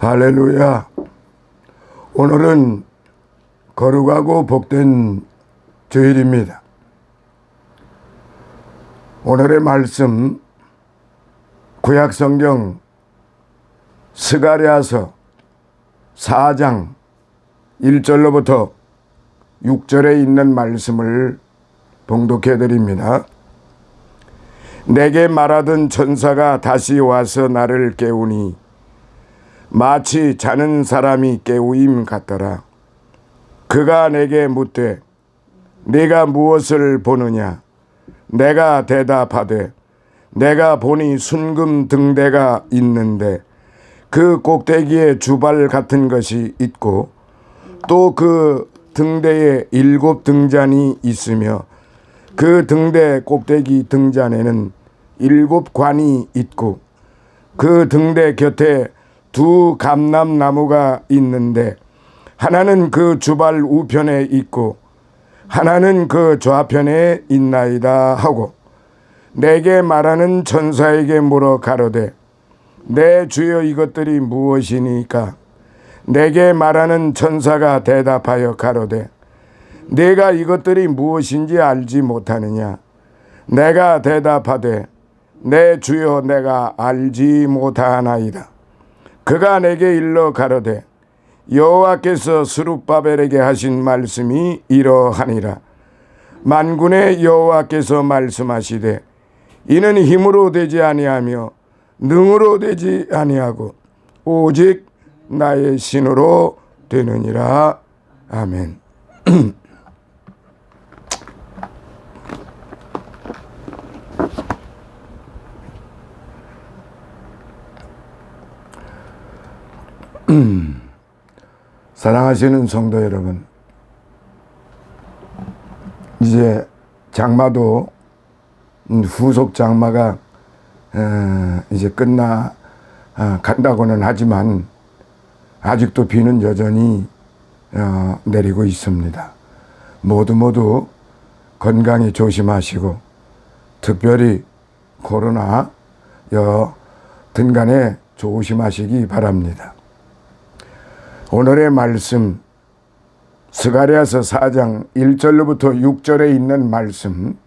할렐루야. 오늘은 거룩하고 복된 주일입니다. 오늘의 말씀 구약성경 스가랴서 4장 1절로부터 6절에 있는 말씀을 봉독해 드립니다. 내게 말하던 천사가 다시 와서 나를 깨우니 마치 자는 사람이 깨우임 같더라. 그가 내게 묻되 네가 무엇을 보느냐? 내가 대답하되 내가 보니 순금 등대가 있는데 그 꼭대기에 주발 같은 것이 있고 또 그 등대에 7 등잔이 있으며 그 등대 꼭대기 등잔에는 7 관이 있고 그 등대 곁에 2 감람나무가 있는데 하나는 그 주발 우편에 있고 하나는 그 좌편에 있나이다 하고 내게 말하는 천사에게 물어 가로되 내 주여 이것들이 무엇이니까? 내게 말하는 천사가 대답하여 가로되 네가 이것들이 무엇인지 알지 못하느냐? 내가 대답하되 내 주여 내가 알지 못하나이다. 그가 내게 일러 가로되 여호와께서 스룹바벨에게 하신 말씀이 이러하니라. 만군의 여호와께서 말씀하시되 이는 힘으로 되지 아니하며 능으로 되지 아니하고 오직 나의 신으로 되느니라. 아멘. 사랑하시는 성도 여러분, 이제 장마도 후속 장마가 이제 끝나 간다고는 하지만 아직도 비는 여전히 내리고 있습니다. 모두 건강히 조심하시고 특별히 코로나 등간에 조심하시기 바랍니다. 오늘의 말씀 스가랴서 4장 1절로부터 6절에 있는 말씀,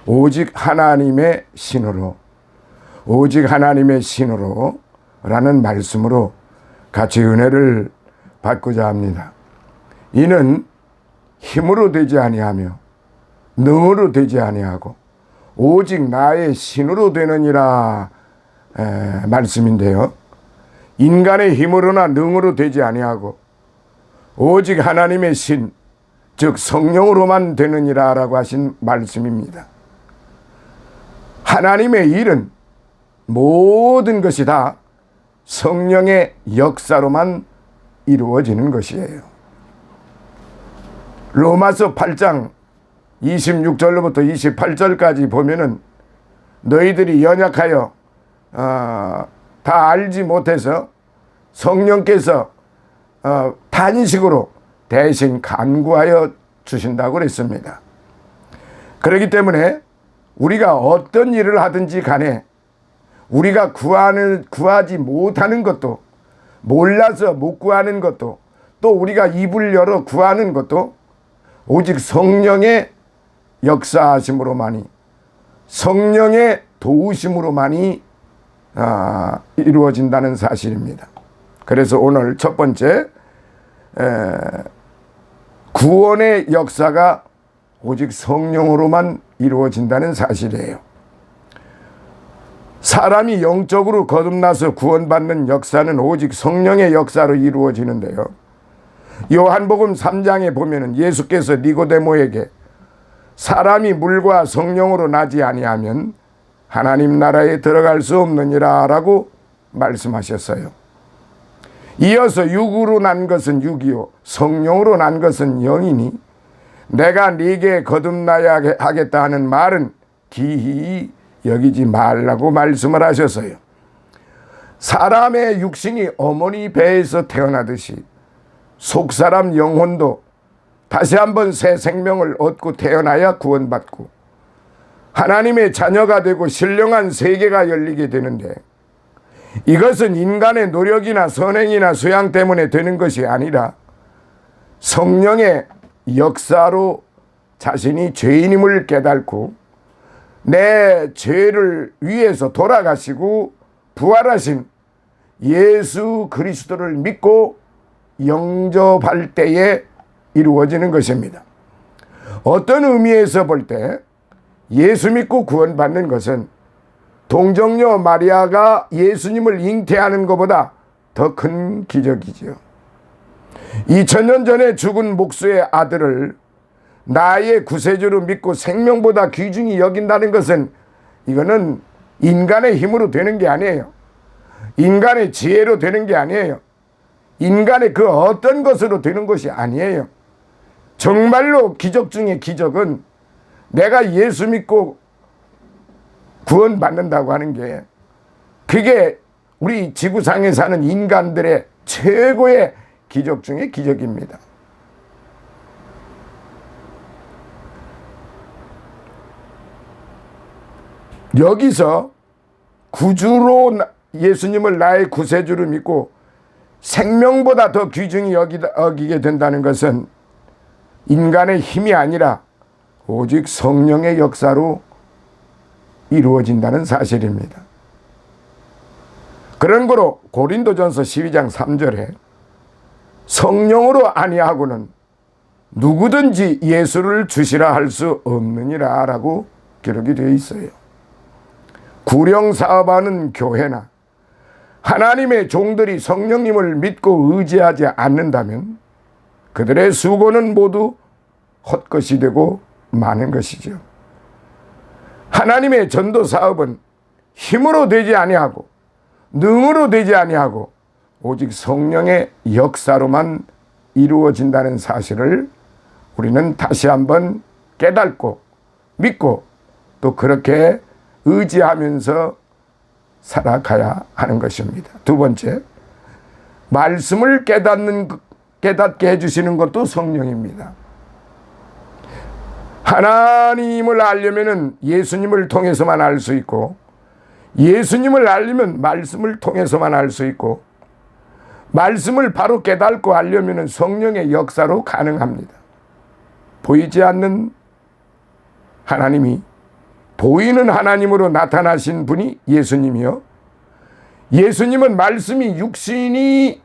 오직 하나님의 신으로 라는 말씀으로 같이 은혜를 받고자 합니다. 이는 힘으로 되지 아니하며 능으로 되지 아니하고 오직 나의 신으로 되느니라 말씀인데요. 인간의 힘으로나 능으로 되지 아니하고 오직 하나님의 신, 즉 성령으로만 되느니라 라고 하신 말씀입니다. 하나님의 일은 모든 것이 다 성령의 역사로만 이루어지는 것이에요. 로마서 8장 26절로부터 28절까지 보면은 너희들이 연약하여 다 알지 못해서 성령께서 탄식으로 대신 간구하여 주신다고 그랬습니다. 그렇기 때문에 우리가 어떤 일을 하든지 간에 우리가 구하지 못하는 것도, 몰라서 못 구하는 것도, 또 우리가 입을 열어 구하는 것도 오직 성령의 역사하심으로만이, 성령의 도우심으로만이 이루어진다는 사실입니다. 그래서 오늘 첫 번째, 구원의 역사가 오직 성령으로만 이루어진다는 사실이에요. 사람이 영적으로 거듭나서 구원받는 역사는 오직 성령의 역사로 이루어지는데요. 요한복음 3장에 보면은 예수께서 니고데모에게 사람이 물과 성령으로 나지 아니하면 하나님 나라에 들어갈 수 없느니라 라고 말씀하셨어요. 이어서 육으로 난 것은 육이요 성령으로 난 것은 영이니 내가 네게 거듭나야 하겠다 하는 말은 기히 여기지 말라고 말씀을 하셨어요. 사람의 육신이 어머니 배에서 태어나듯이 속사람 영혼도 다시 한번 새 생명을 얻고 태어나야 구원받고 하나님의 자녀가 되고 신령한 세계가 열리게 되는데 이것은 인간의 노력이나 선행이나 수양 때문에 되는 것이 아니라 성령의 역사로 자신이 죄인임을 깨닫고 내 죄를 위해서 돌아가시고 부활하신 예수 그리스도를 믿고 영접할 때에 이루어지는 것입니다. 어떤 의미에서 볼 때 예수 믿고 구원받는 것은 동정녀 마리아가 예수님을 잉태하는 것보다 더 큰 기적이지요. 2000년 전에 죽은 목수의 아들을 나의 구세주로 믿고 생명보다 귀중히 여긴다는 것은 이거는 인간의 힘으로 되는 게 아니에요. 인간의 지혜로 되는 게 아니에요. 인간의 그 어떤 것으로 되는 것이 아니에요. 정말로 기적 중에 기적은 내가 예수 믿고 구원받는다고 하는 게 그게 우리 지구상에 사는 인간들의 최고의 기적 중에 기적입니다. 여기서 구주로 예수님을 나의 구세주로 믿고 생명보다 더 귀중히 여기게 된다는 것은 인간의 힘이 아니라 오직 성령의 역사로 이루어진다는 사실입니다. 그런 거로 고린도전서 12장 3절에 성령으로 아니하고는 누구든지 예수를 주시라 할 수 없느니라 라고 기록이 되어 있어요. 구령 사업하는 교회나 하나님의 종들이 성령님을 믿고 의지하지 않는다면 그들의 수고는 모두 헛것이 되고 많은 것이죠. 하나님의 전도 사업은 힘으로 되지 아니하고 능으로 되지 아니하고 오직 성령의 역사로만 이루어진다는 사실을 우리는 다시 한번 깨닫고 믿고 또 그렇게 의지하면서 살아가야 하는 것입니다. 두 번째, 말씀을 깨닫게 해주시는 것도 성령입니다. 하나님을 알려면 예수님을 통해서만 알 수 있고 예수님을 알려면 말씀을 통해서만 알 수 있고 말씀을 바로 깨닫고 알려면 성령의 역사로 가능합니다. 보이지 않는 하나님이 보이는 하나님으로 나타나신 분이 예수님이요. 예수님은 말씀이 육신을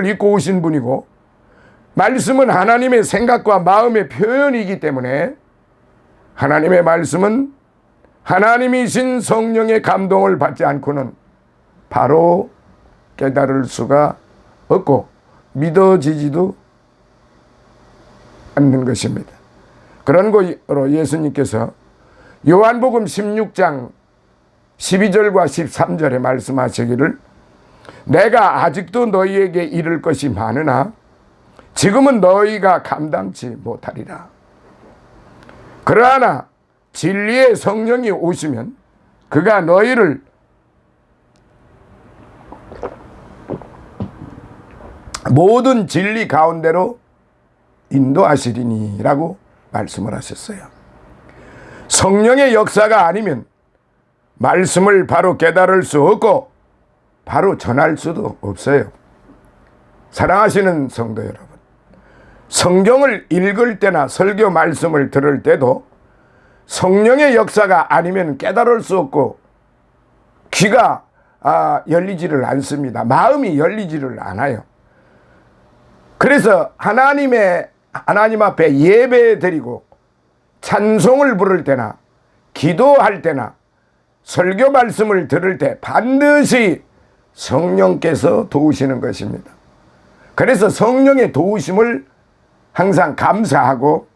입고 오신 분이고 말씀은 하나님의 생각과 마음의 표현이기 때문에 하나님의 말씀은 하나님이신 성령의 감동을 받지 않고는 바로 깨달을 수가 없고 믿어지지도 않는 것입니다. 그런 거로 예수님께서 요한복음 16장 12절과 13절에 말씀하시기를 내가 아직도 너희에게 이를 것이 많으나 지금은 너희가 감당치 못하리라. 그러나 진리의 성령이 오시면 그가 너희를 모든 진리 가운데로 인도하시리니 라고 말씀을 하셨어요. 성령의 역사가 아니면 말씀을 바로 깨달을 수 없고 바로 전할 수도 없어요. 사랑하시는 성도 여러분, 성경을 읽을 때나 설교 말씀을 들을 때도 성령의 역사가 아니면 깨달을 수 없고 귀가 열리지를 않습니다. 마음이 열리지를 않아요. 그래서 하나님 앞에 예배 드리고 찬송을 부를 때나 기도할 때나 설교 말씀을 들을 때 반드시 성령께서 도우시는 것입니다. 그래서 성령의 도우심을 항상 감사하고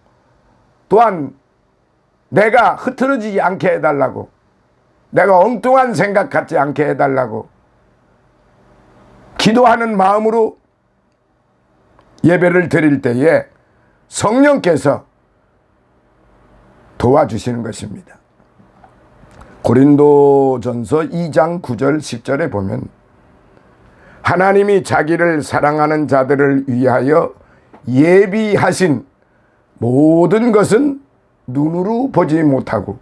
또한 내가 흐트러지지 않게 해달라고, 내가 엉뚱한 생각 갖지 않게 해달라고 기도하는 마음으로 예배를 드릴 때에 성령께서 도와주시는 것입니다. 고린도전서 2장 9절 10절에 보면 하나님이 자기를 사랑하는 자들을 위하여 예비하신 모든 것은 눈으로 보지 못하고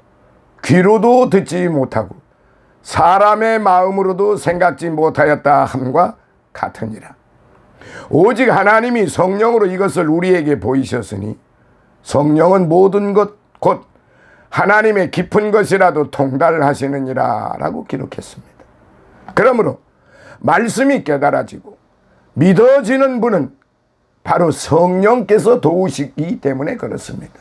귀로도 듣지 못하고 사람의 마음으로도 생각지 못하였다 함과 같으니라. 오직 하나님이 성령으로 이것을 우리에게 보이셨으니 성령은 모든 것 곧 하나님의 깊은 것이라도 통달하시느니라 라고 기록했습니다. 그러므로 말씀이 깨달아지고 믿어지는 분은 바로 성령께서 도우시기 때문에 그렇습니다.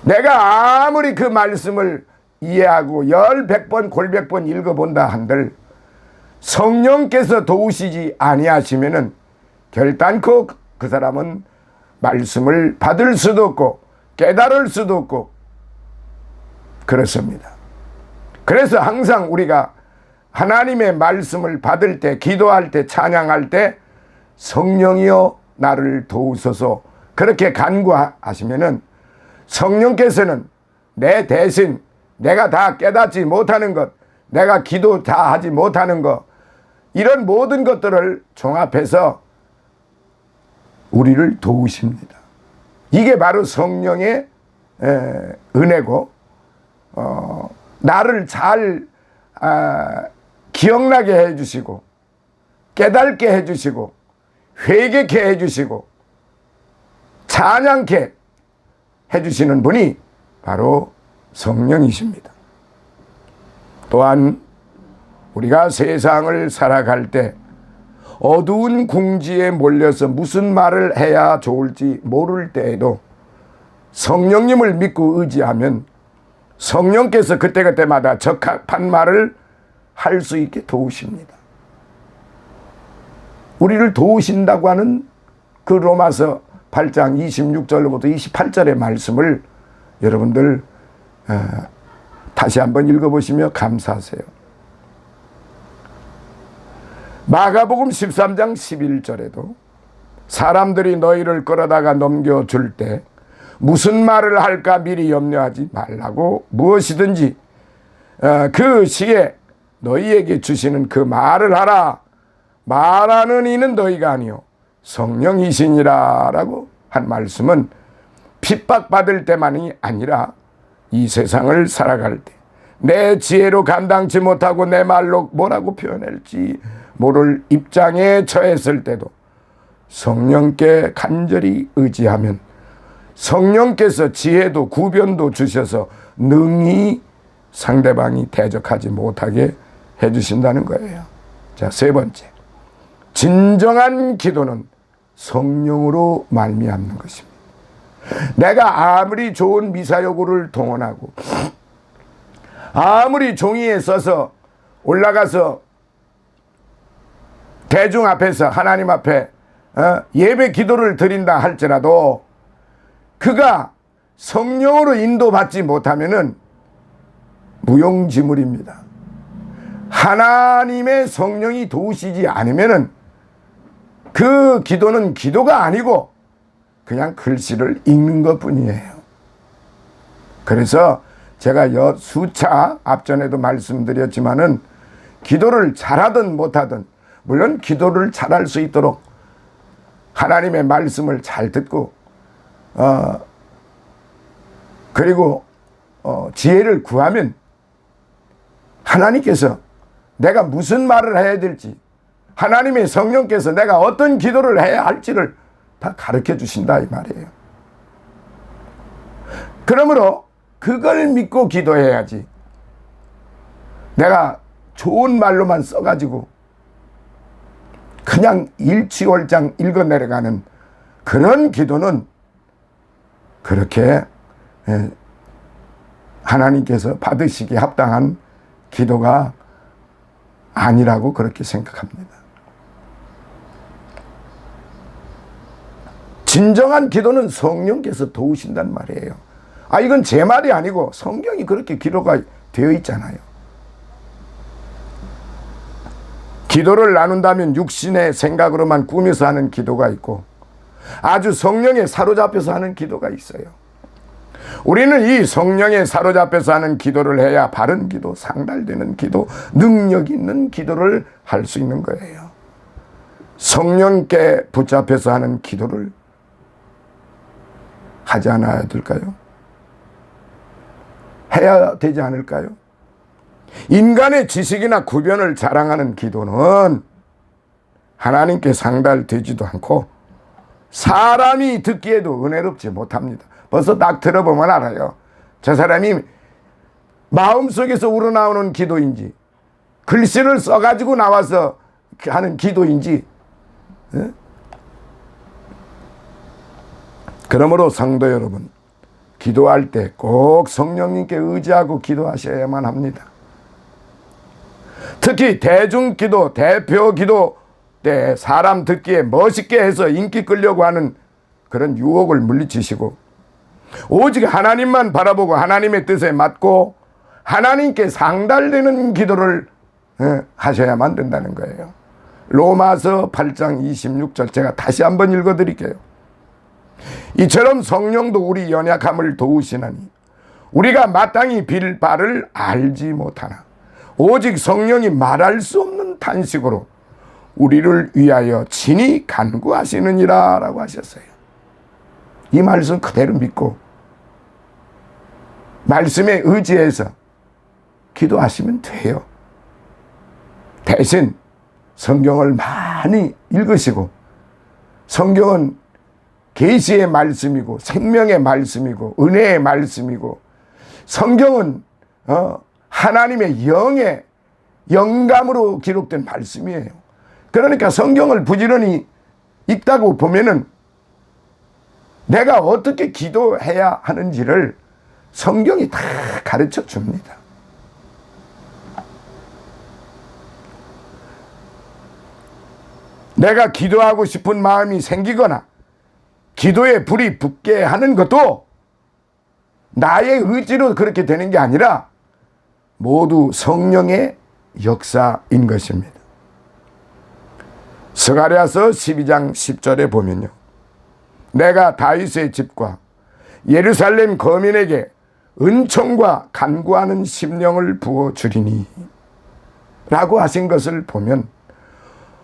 내가 아무리 그 말씀을 이해하고 100번 골백번 읽어본다 한들 성령께서 도우시지 아니하시면은 결단코 그 사람은 말씀을 받을 수도 없고 깨달을 수도 없고 그렇습니다. 그래서 항상 우리가 하나님의 말씀을 받을 때, 기도할 때, 찬양할 때 성령이여 나를 도우소서 그렇게 간구하시면은 성령께서는 내 대신 내가 다 깨닫지 못하는 것, 내가 기도 다 하지 못하는 것, 이런 모든 것들을 종합해서 우리를 도우십니다. 이게 바로 성령의 은혜고 나를 잘 기억나게 해주시고 깨닫게 해주시고 회개케 해주시고 찬양케 해주시는 분이 바로 성령이십니다. 또한 우리가 세상을 살아갈 때 어두운 궁지에 몰려서 무슨 말을 해야 좋을지 모를 때에도 성령님을 믿고 의지하면 성령께서 그때그때마다 적합한 말을 할 수 있게 도우십니다. 우리를 도우신다고 하는 그 로마서 8장 26절로부터 28절의 말씀을 여러분들 다시 한번 읽어보시며 감사하세요. 마가복음 13장 11절에도 사람들이 너희를 끌어다가 넘겨줄 때 무슨 말을 할까 미리 염려하지 말라고 무엇이든지 그 시에 너희에게 주시는 그 말을 하라. 말하는 이는 너희가 아니요 성령이시니라 라고 한 말씀은 핍박받을 때만이 아니라 이 세상을 살아갈 때 내 지혜로 감당치 못하고 내 말로 뭐라고 표현할지 모를 입장에 처했을 때도 성령께 간절히 의지하면 성령께서 지혜도 구변도 주셔서 능히 상대방이 대적하지 못하게 해주신다는 거예요. 자, 세 번째, 진정한 기도는 성령으로 말미암는 것입니다. 내가 아무리 좋은 미사여구를 동원하고 아무리 종이에 써서 올라가서 대중 앞에서 하나님 앞에 예배 기도를 드린다 할지라도 그가 성령으로 인도받지 못하면은 무용지물입니다. 하나님의 성령이 도우시지 않으면은 그 기도는 기도가 아니고 그냥 글씨를 읽는 것 뿐이에요. 그래서 제가 수차 앞전에도 말씀드렸지만은 기도를 잘하든 못하든 물론 기도를 잘할 수 있도록 하나님의 말씀을 잘 듣고 그리고 지혜를 구하면 하나님께서 내가 무슨 말을 해야 될지 하나님의 성령께서 내가 어떤 기도를 해야 할지를 다 가르쳐 주신다 이 말이에요. 그러므로 그걸 믿고 기도해야지 내가 좋은 말로만 써가지고 그냥 일취월장 읽어내려가는 그런 기도는 그렇게 하나님께서 받으시기에 합당한 기도가 아니라고 그렇게 생각합니다. 진정한 기도는 성령께서 도우신단 말이에요. 이건 제 말이 아니고 성경이 그렇게 기록가 되어 있잖아요. 기도를 나눈다면 육신의 생각으로만 꾸며서 하는 기도가 있고 아주 성령에 사로잡혀서 하는 기도가 있어요. 우리는 이 성령에 사로잡혀서 하는 기도를 해야 바른 기도, 상달되는 기도, 능력 있는 기도를 할 수 있는 거예요. 성령께 붙잡혀서 하는 기도를 하지 않아야 될까요? 해야 되지 않을까요? 인간의 지식이나 구변을 자랑하는 기도는 하나님께 상달되지도 않고 사람이 듣기에도 은혜롭지 못합니다. 벌써 딱 들어보면 알아요. 저 사람이 마음속에서 우러나오는 기도인지 글씨를 써가지고 나와서 하는 기도인지. 그러므로 성도 여러분, 기도할 때 꼭 성령님께 의지하고 기도하셔야만 합니다. 특히 대중기도, 대표기도 때 사람 듣기에 멋있게 해서 인기 끌려고 하는 그런 유혹을 물리치시고 오직 하나님만 바라보고 하나님의 뜻에 맞고 하나님께 상달되는 기도를 하셔야만 된다는 거예요. 로마서 8장 26절 제가 다시 한번 읽어드릴게요. 이처럼 성령도 우리 연약함을 도우시나니 우리가 마땅히 빌 바를 알지 못하나 오직 성령이 말할 수 없는 탄식으로 우리를 위하여 친히 간구하시느니라 라고 하셨어요. 이 말씀 그대로 믿고 말씀에 의지해서 기도하시면 돼요. 대신 성경을 많이 읽으시고, 성경은 계시의 말씀이고 생명의 말씀이고 은혜의 말씀이고, 성경은 하나님의 영의 영감으로 기록된 말씀이에요. 그러니까 성경을 부지런히 읽다고 보면은 내가 어떻게 기도해야 하는지를 성경이 다 가르쳐 줍니다. 내가 기도하고 싶은 마음이 생기거나 기도에 불이 붙게 하는 것도 나의 의지로 그렇게 되는 게 아니라 모두 성령의 역사인 것입니다. 스가랴서 12장 10절에 보면요, 내가 다윗의 집과 예루살렘 거민에게 은총과 간구하는 심령을 부어주리니 라고 하신 것을 보면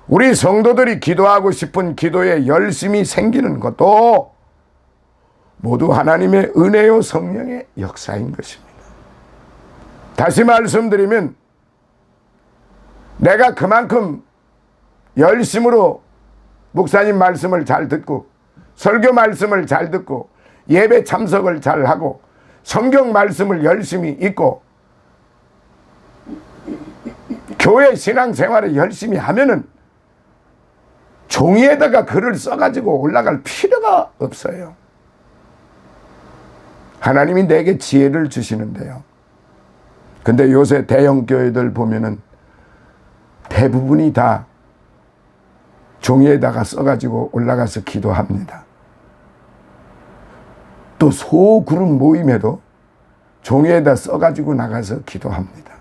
우리 성도들이 기도하고 싶은 기도에 열심히 생기는 것도 모두 하나님의 은혜요 성령의 역사인 것입니다. 다시 말씀드리면 내가 그만큼 열심으로 목사님 말씀을 잘 듣고 설교 말씀을 잘 듣고 예배 참석을 잘 하고 성경 말씀을 열심히 읽고 교회 신앙생활을 열심히 하면은 종이에다가 글을 써가지고 올라갈 필요가 없어요. 하나님이 내게 지혜를 주시는데요. 근데 요새 대형 교회들 보면은 대부분이 다 종이에다가 써가지고 올라가서 기도합니다. 또 소그룹 모임에도 종이에다 써가지고 나가서 기도합니다.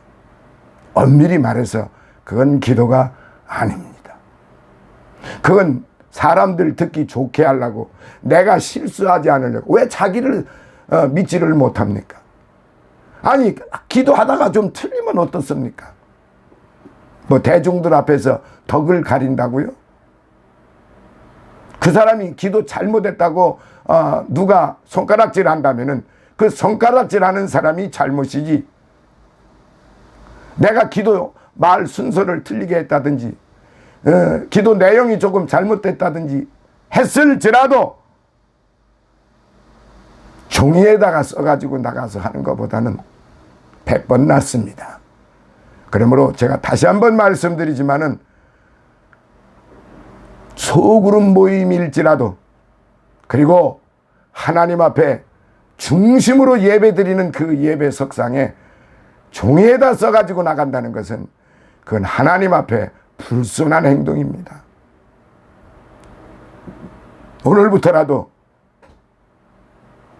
엄밀히 말해서 그건 기도가 아닙니다. 그건 사람들 듣기 좋게 하려고, 내가 실수하지 않으려고. 왜 자기를 믿지를 못합니까? 아니, 기도하다가 좀 틀리면 어떻습니까? 뭐 대중들 앞에서 덕을 가린다고요? 그 사람이 기도 잘못했다고 누가 손가락질 한다면은 그 손가락질 하는 사람이 잘못이지, 내가 기도 말 순서를 틀리게 했다든지 기도 내용이 조금 잘못됐다든지 했을지라도 종이에다가 써가지고 나가서 하는 것보다는 100번 낫습니다. 그러므로 제가 다시 한번 말씀드리지만은 소그룹 모임일지라도, 그리고 하나님 앞에 중심으로 예배 드리는 그 예배 석상에 종이에다 써가지고 나간다는 것은 그건 하나님 앞에 불순한 행동입니다. 오늘부터라도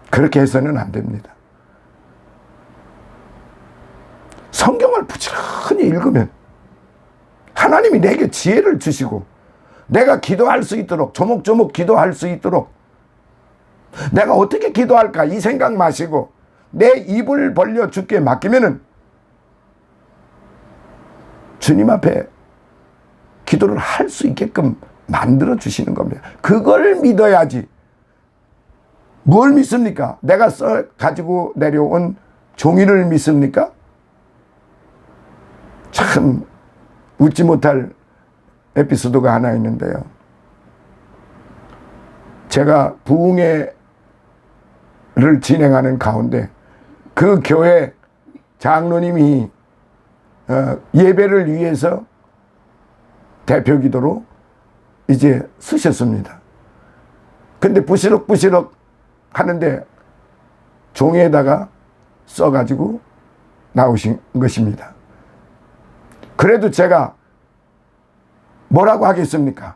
그렇게 해서는 안 됩니다. 성경을 부지런히 읽으면 하나님이 내게 지혜를 주시고 내가 기도할 수 있도록, 조목조목 기도할 수 있도록, 내가 어떻게 기도할까 이 생각 마시고 내 입을 벌려 주께 맡기면은 주님 앞에 기도를 할 수 있게끔 만들어 주시는 겁니다. 그걸 믿어야지. 뭘 믿습니까? 내가 써 가지고 내려온 종이를 믿습니까? 참 웃지 못할 에피소드가 하나 있는데요. 제가 부흥회를 진행하는 가운데 그 교회 장로님이 예배를 위해서 대표기도로 이제 쓰셨습니다. 근데 부시럭부시럭 하는데 종이에다가 써가지고 나오신 것입니다. 그래도 제가 뭐라고 하겠습니까?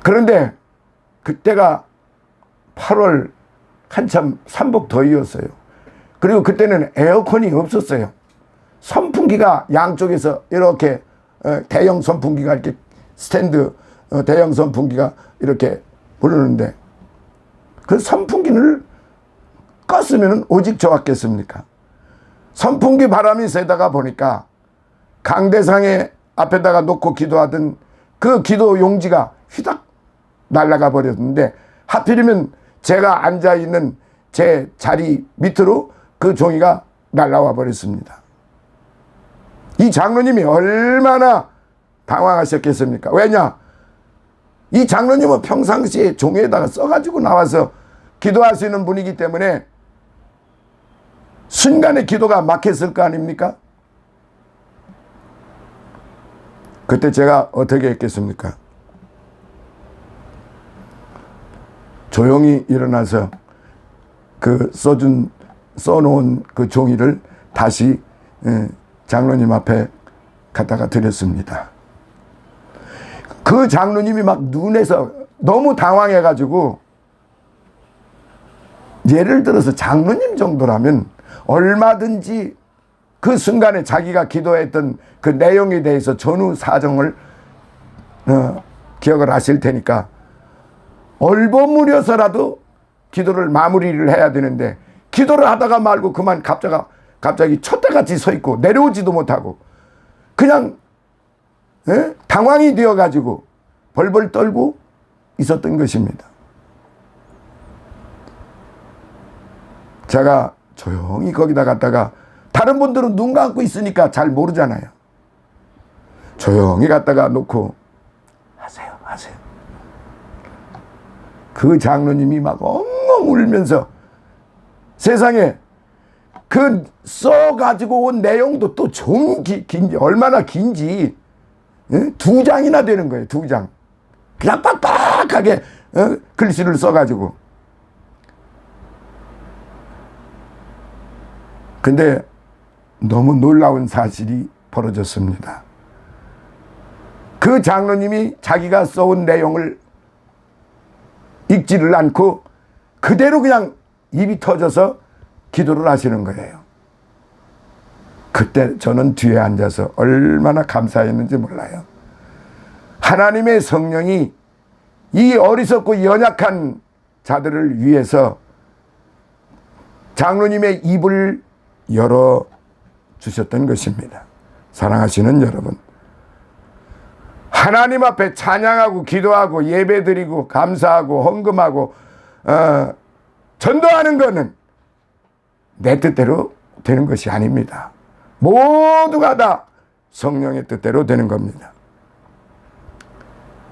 그런데 그때가 8월 한참 삼복 더위였어요. 그리고 그때는 에어컨이 없었어요. 선풍기가 양쪽에서 이렇게 대형 선풍기가 이렇게 스탠드 대형 선풍기가 이렇게 부르는데 그 선풍기를 껐으면 오직 좋았겠습니까? 선풍기 바람이 세다가 보니까 강대상에 앞에다가 놓고 기도하던 그 기도 용지가 휘닥 날아가 버렸는데 하필이면 제가 앉아있는 제 자리 밑으로 그 종이가 날아와 버렸습니다. 이 장로님이 얼마나 당황하셨겠습니까? 왜냐? 이 장로님은 평상시에 종이에다가 써가지고 나와서 기도하시는 분이기 때문에 순간에 기도가 막혔을 거 아닙니까? 그때 제가 어떻게 했겠습니까? 조용히 일어나서 그 써놓은 그 종이를 다시 장로님 앞에 갖다가 드렸습니다. 그 장로님이 막 눈에서 너무 당황해가지고 예를 들어서 장로님 정도라면 얼마든지 그 순간에 자기가 기도했던 그 내용에 대해서 전후 사정을 기억을 하실 테니까 얼버무려서라도 기도를 마무리를 해야 되는데 기도를 하다가 말고 그만 갑자기 촛대같이 서 있고 내려오지도 못하고 그냥 당황이 되어가지고 벌벌 떨고 있었던 것입니다. 제가 조용히 거기다 갔다가 다른 분들은 눈 감고 있으니까 잘 모르잖아요. 조용히 갔다가 놓고 하세요. 그 장로님이 막 엉엉 울면서 세상에 그 써가지고 온 내용도 또 좀 긴지 얼마나 긴지 2장이나 되는 거예요. 2장. 그냥 빡빡하게 글씨를 써가지고. 근데 너무 놀라운 사실이 벌어졌습니다. 그 장로님이 자기가 써온 내용을 읽지를 않고 그대로 그냥 입이 터져서 기도를 하시는 거예요. 그때 저는 뒤에 앉아서 얼마나 감사했는지 몰라요. 하나님의 성령이 이 어리석고 연약한 자들을 위해서 장로님의 입을 열어주셨던 것입니다. 사랑하시는 여러분, 하나님 앞에 찬양하고 기도하고 예배드리고 감사하고 헌금하고 전도하는 것은 내 뜻대로 되는 것이 아닙니다. 모두가 다 성령의 뜻대로 되는 겁니다.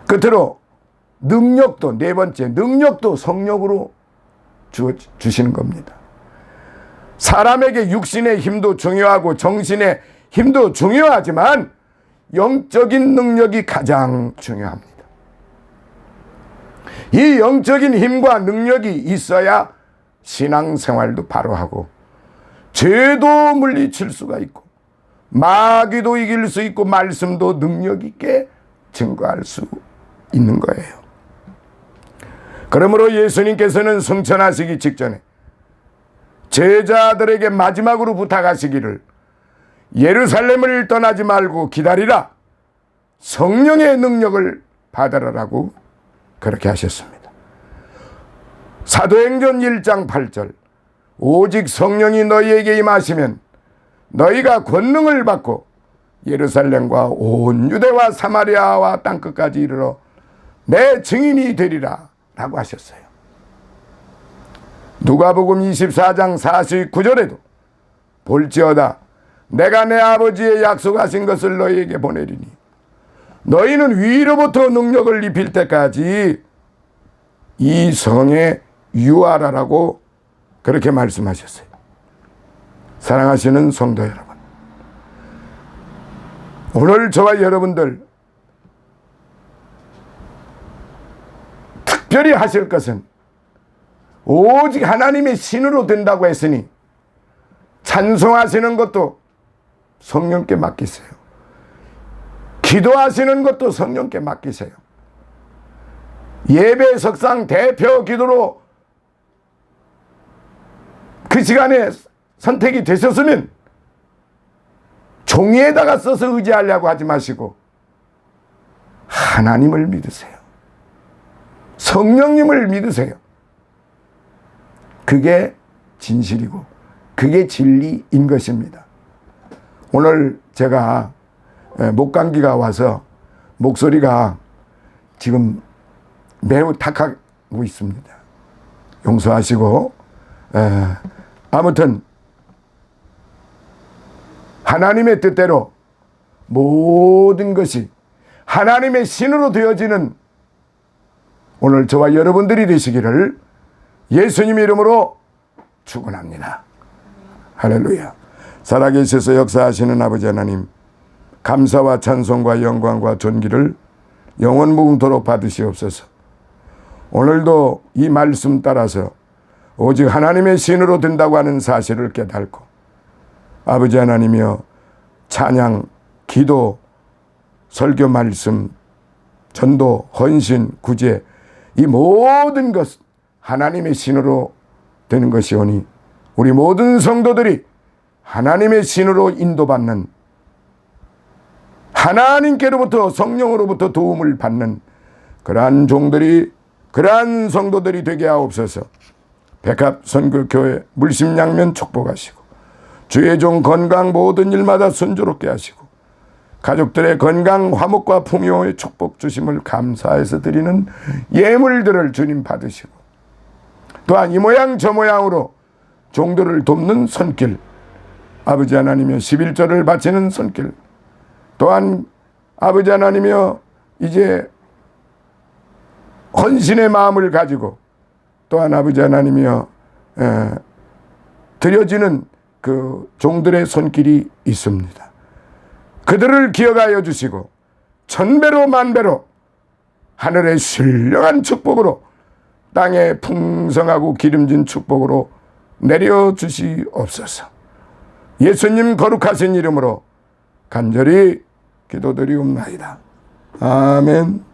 끝으로 능력도, 네 번째 능력도 성령으로 주시는 겁니다. 사람에게 육신의 힘도 중요하고 정신의 힘도 중요하지만 영적인 능력이 가장 중요합니다. 이 영적인 힘과 능력이 있어야 신앙생활도 바로 하고 죄도 물리칠 수가 있고 마귀도 이길 수 있고 말씀도 능력 있게 증거할 수 있는 거예요. 그러므로 예수님께서는 승천하시기 직전에 제자들에게 마지막으로 부탁하시기를 예루살렘을 떠나지 말고 기다리라, 성령의 능력을 받으라라고 그렇게 하셨습니다. 사도행전 1장 8절, 오직 성령이 너희에게 임하시면 너희가 권능을 받고 예루살렘과 온 유대와 사마리아와 땅끝까지 이르러 내 증인이 되리라 라고 하셨어요. 누가복음 24장 49절에도 볼지어다 내가 내 아버지의 약속하신 것을 너희에게 보내리니 너희는 위로부터 능력을 입힐 때까지 이 성에 유하라라고 그렇게 말씀하셨어요. 사랑하시는 성도 여러분, 오늘 저와 여러분들 특별히 하실 것은 오직 하나님의 신으로 된다고 했으니 찬송하시는 것도 성령께 맡기세요. 기도하시는 것도 성령께 맡기세요. 예배 석상 대표 기도로 그 시간에 선택이 되셨으면 종이에다가 써서 의지하려고 하지 마시고 하나님을 믿으세요. 성령님을 믿으세요. 그게 진실이고 그게 진리인 것입니다. 오늘 제가 목감기가 와서 목소리가 지금 매우 탁하고 있습니다. 용서하시고 아무튼 하나님의 뜻대로 모든 것이 하나님의 신으로 되어지는 오늘 저와 여러분들이 되시기를 예수님 이름으로 축원합니다. 할렐루야. 살아계셔서 역사하시는 아버지 하나님, 감사와 찬송과 영광과 존귀를 영원무궁토록 받으시옵소서. 오늘도 이 말씀 따라서 오직 하나님의 신으로 된다고 하는 사실을 깨닫고 아버지 하나님이여 찬양, 기도, 설교 말씀, 전도, 헌신, 구제 이 모든 것 하나님의 신으로 되는 것이오니 우리 모든 성도들이 하나님의 신으로 인도받는 하나님께로부터 성령으로부터 도움을 받는 그러한 종들이 그러한 성도들이 되게 하옵소서. 백합선교교회 물심양면 축복하시고 주의 종 건강 모든 일마다 순조롭게 하시고 가족들의 건강 화목과 풍요의 축복 주심을 감사해서 드리는 예물들을 주님 받으시고 또한 이 모양 저 모양으로 종들을 돕는 손길 아버지 하나님이여 11절을 바치는 손길 또한 아버지 하나님이여 이제 헌신의 마음을 가지고 또한 아버지 하나님이여 드려지는 그 종들의 손길이 있습니다. 그들을 기억하여 주시고 천배로 만배로 하늘의 신령한 축복으로 땅에 풍성하고 기름진 축복으로 내려주시옵소서. 예수님 거룩하신 이름으로 간절히 기도드리옵나이다. 아멘.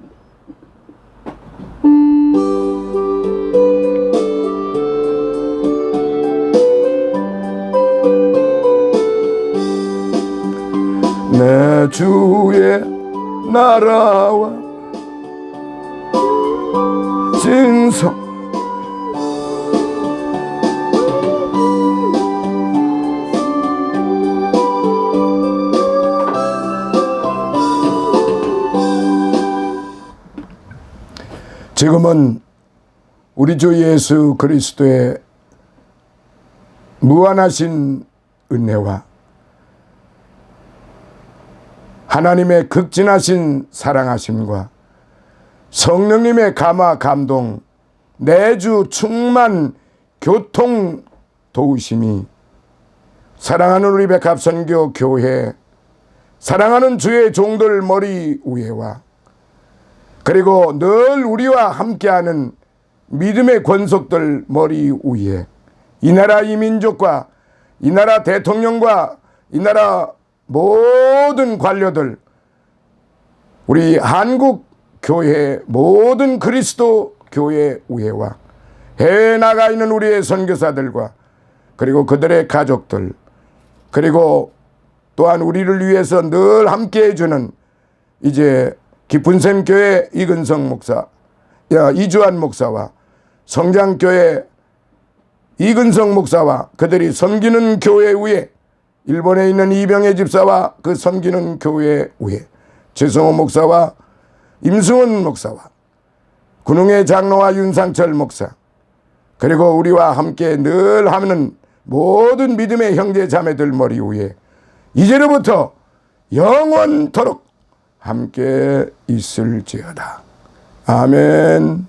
내 주의 나라와 진성 지금은 우리 주 예수 그리스도의 무한하신 은혜와 하나님의 극진하신 사랑하심과 성령님의 감화 감동 내주 충만 교통 도우심이 사랑하는 우리 백합선교 교회 사랑하는 주의 종들 머리 위에와 그리고 늘 우리와 함께하는 믿음의 권속들 머리 위에 이 나라 이 민족과 이 나라 대통령과 이 나라 모든 관료들 우리 한국 교회 모든 그리스도 교회 위에와 해외에 나가 있는 우리의 선교사들과 그리고 그들의 가족들 그리고 또한 우리를 위해서 늘 함께해 주는 이제 깊은샘 교회 이근성 목사 이주환 목사와 성장교회 이근성 목사와 그들이 섬기는 교회 위에 일본에 있는 이병혜 집사와 그 섬기는 교회 위에 최성호 목사와 임승훈 목사와 군웅의 장로와 윤상철 목사 그리고 우리와 함께 늘 하는 모든 믿음의 형제 자매들 머리 위에 이제로부터 영원토록 함께 있을지어다. 아멘.